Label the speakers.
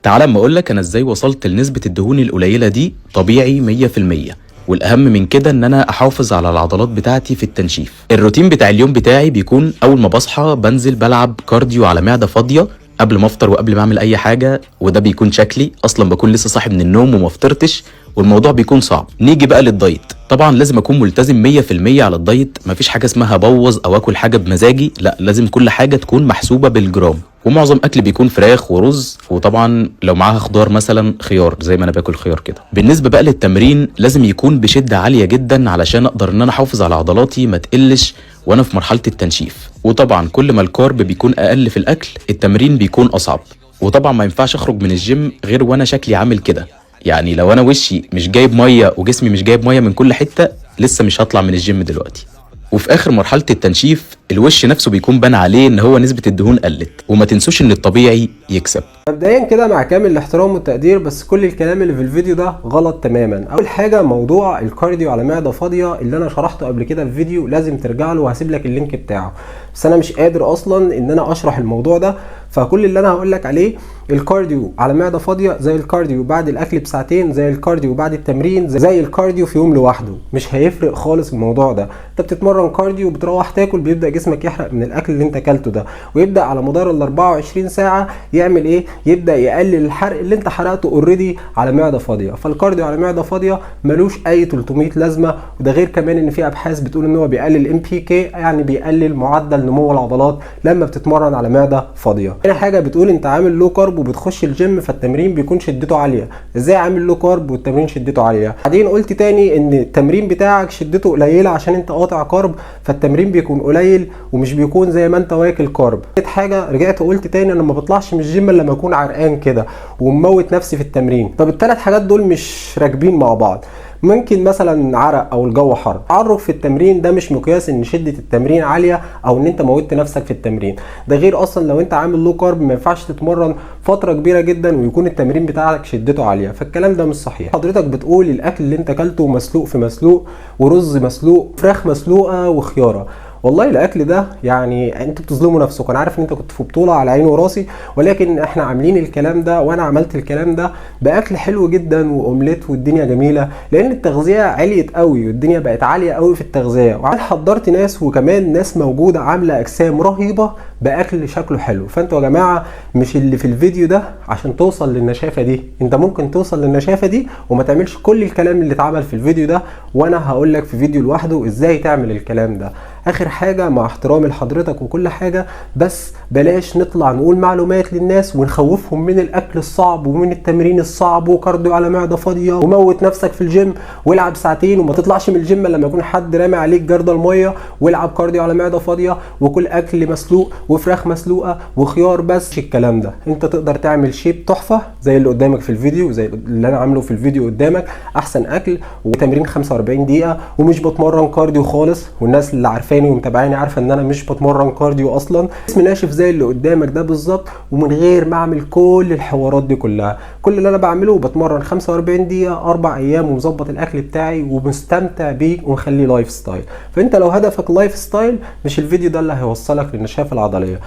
Speaker 1: تعال اما اقولك انا ازاي وصلت لنسبة الدهون القليلة دي طبيعي 100%. والاهم من كده ان انا احافظ على العضلات بتاعتي في التنشيف. الروتين بتاع اليوم بتاعي بيكون اول ما بصحى بنزل بلعب كارديو على معدة فاضية قبل ما افطر وقبل ما اعمل اي حاجة، وده بيكون شكلي اصلا بكون لسه صاحي من النوم وما فطرتش والموضوع بيكون صعب. نيجي بقى للدايت، طبعا لازم اكون ملتزم 100% على الدايت. مفيش حاجة اسمها ابوظ او اكل حاجة بمزاجي، لا لازم كل حاجة تكون محسوبة بالجرام. ومعظم اكلي بيكون فراخ ورز، وطبعا لو معاها خضار مثلا خيار زي ما انا باكل خيار كده. بالنسبه بقى للتمرين لازم يكون بشده عاليه جدا علشان اقدر ان انا احافظ على عضلاتي ما تقلش وانا في مرحله التنشيف. وطبعا كل ما الكارب بيكون اقل في الاكل التمرين بيكون اصعب. وطبعا ما ينفعش اخرج من الجيم غير وانا شكلي عامل كده. يعني لو انا وشي مش جايب ميه وجسمي مش جايب ميه من كل حته لسه مش هطلع من الجيم دلوقتي. وفي اخر مرحله التنشيف الوش نفسه بيكون بان عليه ان هو نسبه الدهون قلت. وما تنسوش ان الطبيعي يكسب.
Speaker 2: مبدئيا كده مع كامل الاحترام والتقدير، بس كل الكلام اللي في الفيديو ده غلط تماما. اول حاجه موضوع الكارديو على معده فاضيه اللي انا شرحته قبل كده في فيديو لازم ترجع له وهسيب لك اللينك بتاعه، بس انا مش قادر اصلا ان انا اشرح الموضوع ده. فكل اللي انا هقول لك عليه الكارديو على معده فاضيه زي الكارديو بعد الاكل بساعتين، زي الكارديو بعد التمرين، زي الكارديو في يوم لوحده. مش هيفرق خالص الموضوع ده. انت بتتمرن كارديو بتروح تاكل بيبدا جسمك يحرق من الاكل اللي انت اكلته ده، ويبدا على مدار ال 24 ساعه يعمل ايه؟ يبدا يقلل الحرق اللي انت حرقته اوريدي على معده فاضيه. فالكارديو على معده فاضيه ملوش اي 300 لازمه. وده غير كمان ان في ابحاث بتقول ان هو بيقلل ام بي كي، يعني بيقلل معدل نمو العضلات لما بتتمرن على معده فاضيه. هنا حاجه بتقول انت عامل لو كارب وبتخش الجيم فالتمرين بيكون شدته عاليه. ازاي عامل لو كارب والتمرين شدته عاليه؟ بعدين قلت تاني ان التمرين بتاعك شدته قليله عشان انت قاطع كارب، فالتمرين بيكون قليل ومش بيكون زي ما انت واكل كارب. حاجه رجعت قلت تاني انا ما بطلعش من الجيم الا لما اكون عرقان كده ومموت نفسي في التمرين. طب الثلاث حاجات دول مش راكبين مع بعض. ممكن مثلا عرق او الجو حر. تعرق في التمرين ده مش مقياس ان شده التمرين عاليه او ان انت موتت نفسك في التمرين. ده غير اصلا لو انت عامل لو كارب ما ينفعش تتمرن فتره كبيره جدا ويكون التمرين بتاعك شدته عاليه، فالكلام ده مش صحيح. حضرتك بتقول الاكل اللي انت اكلته مسلوق في مسلوق ورز مسلوق فراخ مسلوقه وخياره. والله الاكل ده يعني انتوا بتظلموا نفسكم. انا عارف ان انت كنت في بطوله على عيني وراسي، ولكن احنا عاملين الكلام ده وانا عملت الكلام ده باكل حلو جدا واومليت والدنيا جميله، لان التغذيه عليت قوي والدنيا بقت عاليه قوي في التغذيه. وعاد حضرت ناس وكمان ناس موجوده عامله اجسام رهيبه باكل شكله حلو. فانتوا يا جماعه مش اللي في الفيديو ده عشان توصل للنشافه دي. انت ممكن توصل للنشافه دي وما تعملش كل الكلام اللي اتعمل في الفيديو ده، وانا هقول لك في فيديو لوحده ازاي تعمل الكلام ده. اخر حاجه مع احترامي لحضرتك وكل حاجه، بس بلاش نطلع نقول معلومات للناس ونخوفهم من الاكل الصعب ومن التمرين الصعب وكارديو على معده فاضيه وموت نفسك في الجيم والعب ساعتين وما تطلعش من الجيم لما يكون حد رامي عليك جرد الميه، والعب كارديو على معده فاضيه وكل اكل مسلوق وفراخ مسلوقه وخيار. بس الكلام ده انت تقدر تعمل شيب تحفه زي اللي قدامك في الفيديو، زي اللي انا عامله في الفيديو قدامك. احسن اكل وتمرين 45 دقيقه ومش بتمرن كارديو خالص. والناس اللي عارفاني ومتابعاني عارفه ان انا مش بتمرن كارديو اصلا. اسمي ناشف زي اللي قدامك ده بالظبط، ومن غير ما اعمل كل الحوارات دي كلها. كل اللي انا بعمله بتمرن 45 دقيقه 4 ايام ومظبط الاكل بتاعي ومستمتع بيه ومخليه لايف ستايل. فانت لو هدفك لايف ستايل مش الفيديو ده اللي هيوصلك للنشافه العضليه.